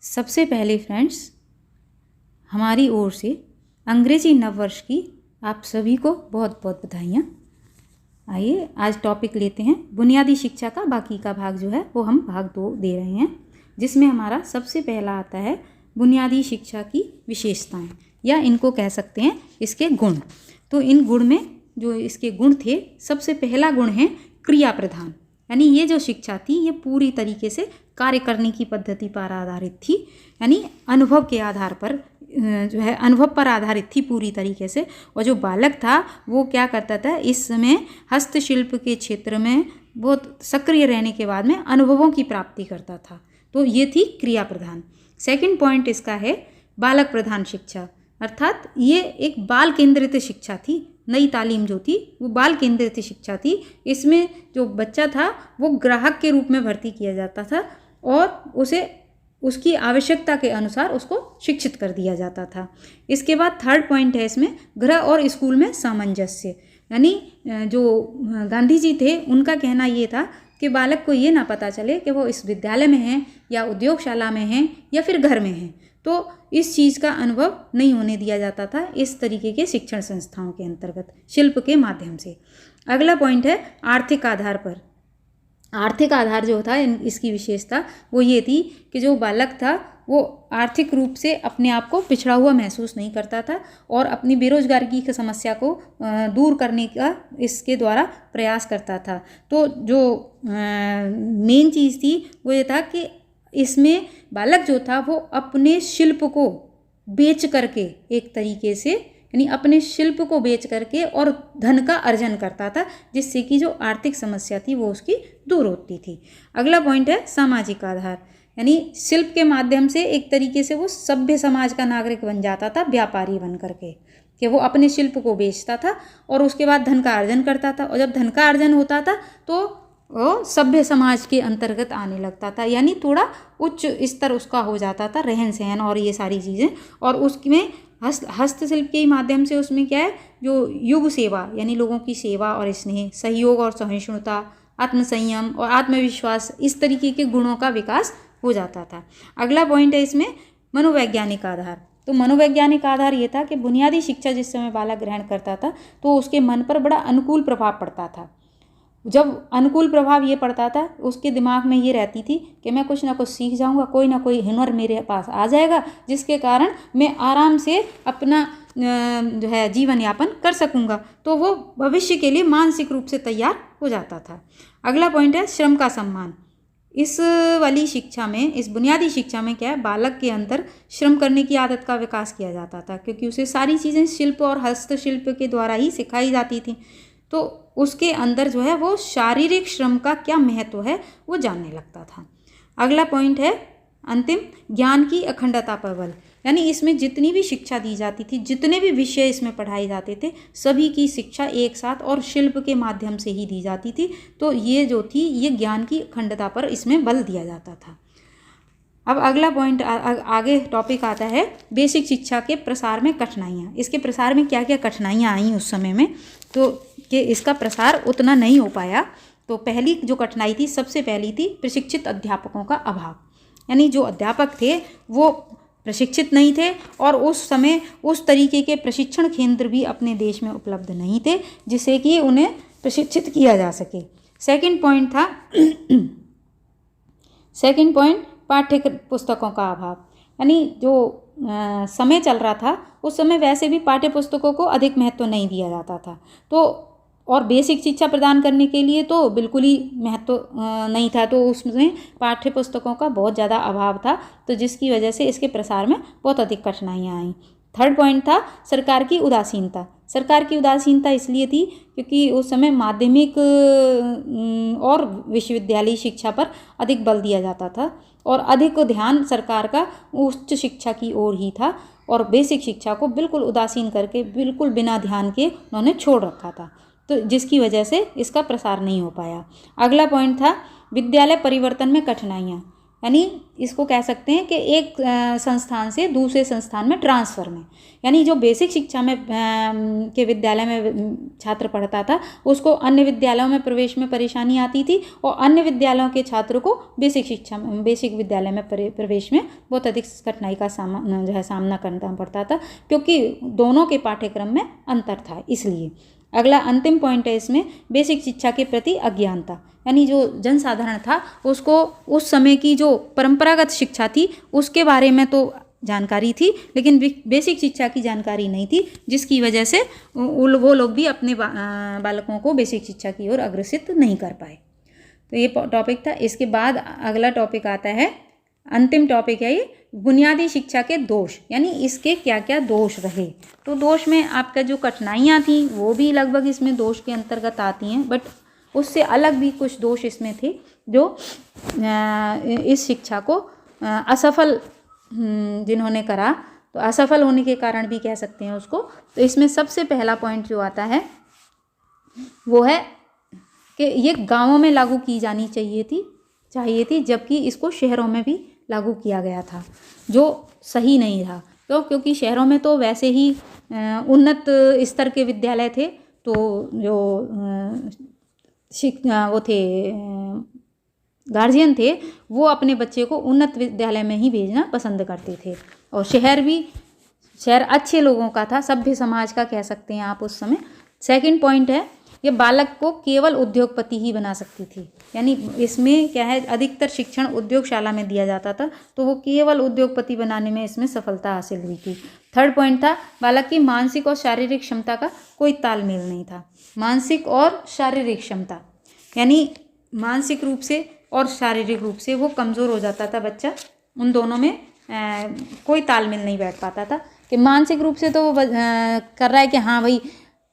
सबसे पहले फ्रेंड्स, हमारी ओर से अंग्रेजी नववर्ष की आप सभी को बहुत बहुत बधाइयाँ। आइए आज टॉपिक लेते हैं बुनियादी शिक्षा का बाकी का भाग जो है वो हम भाग 2 दे रहे हैं, जिसमें हमारा सबसे पहला आता है बुनियादी शिक्षा की विशेषताएं, या इनको कह सकते हैं इसके गुण। तो इन गुण में जो इसके गुण थे, सबसे पहला गुण है क्रिया प्रधान। यानी ये जो शिक्षा थी ये पूरी तरीके से कार्य करने की पद्धति पर आधारित थी, यानी अनुभव के आधार पर जो है अनुभव पर आधारित थी पूरी तरीके से। और जो बालक था वो क्या करता था, इस समय हस्तशिल्प के क्षेत्र में बहुत सक्रिय रहने के बाद में अनुभवों की प्राप्ति करता था। तो ये थी क्रिया प्रधान। सेकंड पॉइंट इसका है बालक प्रधान शिक्षा, अर्थात ये एक बाल केंद्रित शिक्षा थी। नई तालीम जो थी वो बाल केंद्रित शिक्षा थी। इसमें जो बच्चा था वो ग्राहक के रूप में भर्ती किया जाता था और उसे उसकी आवश्यकता के अनुसार उसको शिक्षित कर दिया जाता था। इसके बाद थर्ड पॉइंट है इसमें घर और स्कूल में सामंजस्य। यानी जो गांधी जी थे उनका कहना ये था कि बालक को ये ना पता चले कि वो इस विद्यालय में है या उद्योगशाला में है या फिर घर में है, तो इस चीज़ का अनुभव नहीं होने दिया जाता था इस तरीके के शिक्षण संस्थाओं के अंतर्गत शिल्प के माध्यम से। अगला पॉइंट है आर्थिक आधार पर। आर्थिक आधार जो था इसकी विशेषता वो ये थी कि जो बालक था वो आर्थिक रूप से अपने आप को पिछड़ा हुआ महसूस नहीं करता था और अपनी बेरोजगारी की समस्या को दूर करने का इसके द्वारा प्रयास करता था। तो जो मेन चीज़ थी वो ये था कि इसमें बालक जो था वो अपने शिल्प को बेच करके एक तरीके से, यानी अपने शिल्प को बेच करके और धन का अर्जन करता था, जिससे कि जो आर्थिक समस्या थी वो उसकी दूर होती थी। अगला पॉइंट है सामाजिक आधार। यानी शिल्प के माध्यम से एक तरीके से वो सभ्य समाज का नागरिक बन जाता था, व्यापारी बन करके, कि वो अपने शिल्प को बेचता था और उसके बाद धन का अर्जन करता था। और जब धन का अर्जन होता था तो वो सभ्य समाज के अंतर्गत आने लगता था, यानी थोड़ा उच्च स्तर उसका हो जाता था, रहन सहन और ये सारी चीज़ें। और उसमें हस्तशिल्प के माध्यम से उसमें क्या है, जो युग सेवा यानी लोगों की सेवा और स्नेह, सहयोग और सहिष्णुता, आत्मसंयम और आत्मविश्वास, इस तरीके के गुणों का विकास हो जाता था। अगला पॉइंट है इसमें मनोवैज्ञानिक आधार। तो मनोवैज्ञानिक आधार ये था कि बुनियादी शिक्षा जिस समय बालक ग्रहण करता था तो उसके मन पर बड़ा अनुकूल प्रभाव पड़ता था। जब अनुकूल प्रभाव ये पड़ता था, उसके दिमाग में ये रहती थी कि मैं कुछ ना कुछ सीख जाऊंगा, कोई ना कोई हुनर मेरे पास आ जाएगा, जिसके कारण मैं आराम से अपना जो है जीवन यापन कर सकूंगा। तो वो भविष्य के लिए मानसिक रूप से तैयार हो जाता था। अगला पॉइंट है श्रम का सम्मान। इस वाली शिक्षा में, इस बुनियादी शिक्षा में क्या है, बालक के अंदर श्रम करने की आदत का विकास किया जाता था, क्योंकि उसे सारी चीज़ें शिल्प और हस्तशिल्प के द्वारा ही सिखाई जाती थी। तो उसके अंदर जो है वो शारीरिक श्रम का क्या महत्व है वो जानने लगता था। अगला पॉइंट है अंतिम, ज्ञान की अखंडता पर बल। यानी इसमें जितनी भी शिक्षा दी जाती थी, जितने भी विषय इसमें पढ़ाए जाते थे, सभी की शिक्षा एक साथ और शिल्प के माध्यम से ही दी जाती थी। तो ये जो थी ये ज्ञान की अखंडता पर इसमें बल दिया जाता था। अब अगला पॉइंट आगे टॉपिक आता है बेसिक शिक्षा के प्रसार में कठिनाइयाँ। इसके प्रसार में क्या क्या कठिनाइयाँ आई उस समय में, तो कि इसका प्रसार उतना नहीं हो पाया। तो पहली जो कठिनाई थी, सबसे पहली थी प्रशिक्षित अध्यापकों का अभाव। यानी जो अध्यापक थे वो प्रशिक्षित नहीं थे और उस समय उस तरीके के प्रशिक्षण केंद्र भी अपने देश में उपलब्ध नहीं थे जिससे कि उन्हें प्रशिक्षित किया जा सके। सेकंड पॉइंट था पाठ्य पुस्तकों का अभाव। यानी जो समय चल रहा था उस समय वैसे भी पाठ्य पुस्तकों को अधिक महत्व नहीं दिया जाता था, तो और बेसिक शिक्षा प्रदान करने के लिए तो बिल्कुल ही महत्व नहीं था, तो उसमें पाठ्य पुस्तकों का बहुत ज़्यादा अभाव था, तो जिसकी वजह से इसके प्रसार में बहुत अधिक कठिनाइयाँ आईं। थर्ड पॉइंट था सरकार की उदासीनता। सरकार की उदासीनता इसलिए थी क्योंकि उस समय माध्यमिक और विश्वविद्यालयी शिक्षा पर अधिक बल दिया जाता था और अधिक ध्यान सरकार का उच्च शिक्षा की ओर ही था और बेसिक शिक्षा को बिल्कुल उदासीन करके, बिल्कुल बिना ध्यान के उन्होंने छोड़ रखा था, तो जिसकी वजह से इसका प्रसार नहीं हो पाया। अगला पॉइंट था विद्यालय परिवर्तन में कठिनाइयाँ। यानी इसको कह सकते हैं कि एक संस्थान से दूसरे संस्थान में ट्रांसफ़र में, यानी जो बेसिक शिक्षा में के विद्यालय में छात्र पढ़ता था उसको अन्य विद्यालयों में प्रवेश में परेशानी आती थी, और अन्य विद्यालयों के छात्रों को बेसिक विद्यालय में प्रवेश में बहुत अधिक कठिनाई का सामना करना पड़ता था, क्योंकि दोनों के पाठ्यक्रम में अंतर था। इसलिए अगला अंतिम पॉइंट है इसमें, बेसिक शिक्षा के प्रति अज्ञानता, यानी जो जनसाधारण था उसको उस समय की जो परंपरागत शिक्षा थी उसके बारे में तो जानकारी थी, लेकिन बेसिक शिक्षा की जानकारी नहीं थी, जिसकी वजह से वो लोग भी अपने बालकों को बेसिक शिक्षा की ओर अग्रसित नहीं कर पाए। तो ये टॉपिक था। इसके बाद अगला टॉपिक आता है, अंतिम टॉपिक है ये, बुनियादी शिक्षा के दोष, यानी इसके क्या क्या दोष रहे। तो दोष में आपका जो कठिनाइयाँ थी वो भी लगभग इसमें दोष के अंतर्गत आती हैं, बट उससे अलग भी कुछ दोष इसमें थे जो इस शिक्षा को असफल जिन्होंने करा, तो असफल होने के कारण भी कह सकते हैं उसको। तो इसमें सबसे पहला पॉइंट जो आता है वो है कि ये गांवों में लागू की जानी चाहिए थी, जबकि इसको शहरों में भी लागू किया गया था, जो सही नहीं रहा। क्योंकि शहरों में तो वैसे ही उन्नत स्तर के विद्यालय थे, तो जो वो थे गार्जियन थे वो अपने बच्चे को उन्नत विद्यालय में ही भेजना पसंद करते थे, और शहर अच्छे लोगों का था, सभ्य समाज का कह सकते हैं आप उस समय। सेकंड पॉइंट है, ये बालक को केवल उद्योगपति ही बना सकती थी, यानी इसमें क्या है, अधिकतर शिक्षण उद्योगशाला में दिया जाता था, तो वो केवल उद्योगपति बनाने में इसमें सफलता हासिल हुई थी। थर्ड पॉइंट था, बालक की मानसिक और शारीरिक क्षमता का कोई तालमेल नहीं था। मानसिक और शारीरिक क्षमता, यानी मानसिक रूप से और शारीरिक रूप से वो कमज़ोर हो जाता था बच्चा, उन दोनों में कोई तालमेल नहीं बैठ पाता था। कि मानसिक रूप से तो वो कर रहा है कि हाँ भाई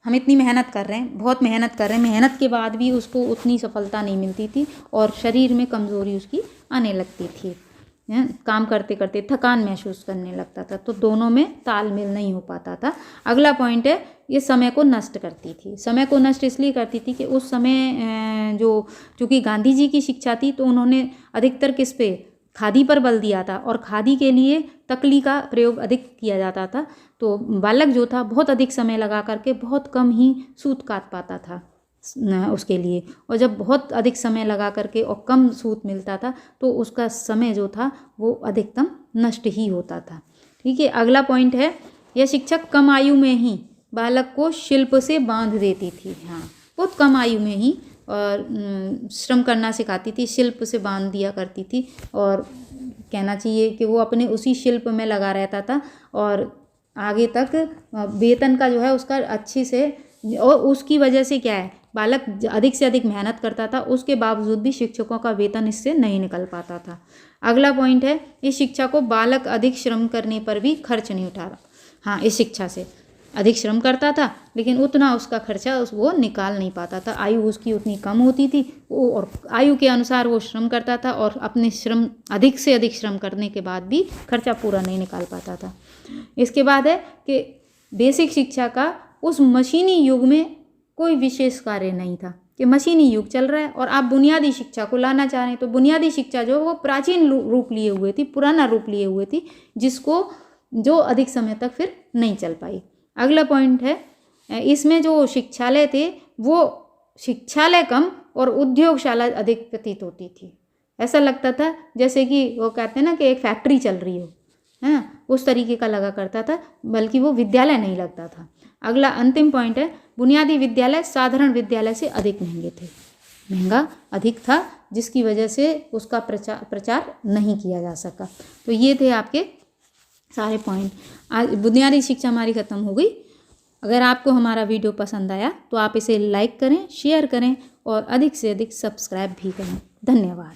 हम इतनी मेहनत कर रहे हैं, बहुत मेहनत कर रहे हैं, मेहनत के बाद भी उसको उतनी सफलता नहीं मिलती थी, और शरीर में कमज़ोरी उसकी आने लगती थी, काम करते करते थकान महसूस करने लगता था, तो दोनों में तालमेल नहीं हो पाता था। अगला पॉइंट है, ये समय को नष्ट करती थी। समय को नष्ट इसलिए करती थी कि उस समय चूँकि गांधी जी की शिक्षा थी, तो उन्होंने अधिकतर किस पे, खादी पर बल दिया था, और खादी के लिए तकली का प्रयोग अधिक किया जाता था, तो बालक जो था बहुत अधिक समय लगा करके बहुत कम ही सूत काट पाता था उसके लिए, और जब बहुत अधिक समय लगा करके और कम सूत मिलता था तो उसका समय जो था वो अधिकतम नष्ट ही होता था। ठीक है, अगला पॉइंट है, यह शिक्षक कम आयु में ही बालक को शिल्प से बांध देती थी। हाँ, बहुत कम आयु में ही और श्रम करना सिखाती थी, शिल्प से बांध दिया करती थी, और कहना चाहिए कि वो अपने उसी शिल्प में लगा रहता था, और आगे तक वेतन का जो है उसका अच्छे से, और उसकी वजह से क्या है, बालक अधिक से अधिक मेहनत करता था, उसके बावजूद भी शिक्षकों का वेतन इससे नहीं निकल पाता था। अगला पॉइंट है, इस शिक्षा को बालक अधिक श्रम करने पर भी खर्च नहीं उठा रहा। हाँ, इस शिक्षा से अधिक श्रम करता था लेकिन उतना उसका खर्चा वो निकाल नहीं पाता था, आयु उसकी उतनी कम होती थी, और आयु के अनुसार वो श्रम करता था, और अपने श्रम अधिक से अधिक श्रम करने के बाद भी खर्चा पूरा नहीं निकाल पाता था। इसके बाद है कि बेसिक शिक्षा का उस मशीनी युग में कोई विशेष कार्य नहीं था, कि मशीनी युग चल रहा है और आप बुनियादी शिक्षा को लाना चाह रहे हैं, तो बुनियादी शिक्षा जो वो प्राचीन रूप लिए हुए थी, पुराना रूप लिए हुए थी, जो अधिक समय तक फिर नहीं चल पाई। अगला पॉइंट है, इसमें जो शिक्षालय थे वो शिक्षालय कम और उद्योगशाला अधिक प्रतीत होती थी। ऐसा लगता था जैसे कि वो कहते हैं ना कि एक फैक्ट्री चल रही हो, हाँ, उस तरीके का लगा करता था, बल्कि वो विद्यालय नहीं लगता था। अगला अंतिम पॉइंट है, बुनियादी विद्यालय साधारण विद्यालय से अधिक महंगे थे, महंगा अधिक था, जिसकी वजह से उसका प्रचार नहीं किया जा सका। तो ये थे आपके सारे पॉइंट। आज बुनियादी शिक्षा हमारी ख़त्म हो गई। अगर आपको हमारा वीडियो पसंद आया तो आप इसे लाइक करें, शेयर करें और अधिक से अधिक सब्सक्राइब भी करें। धन्यवाद।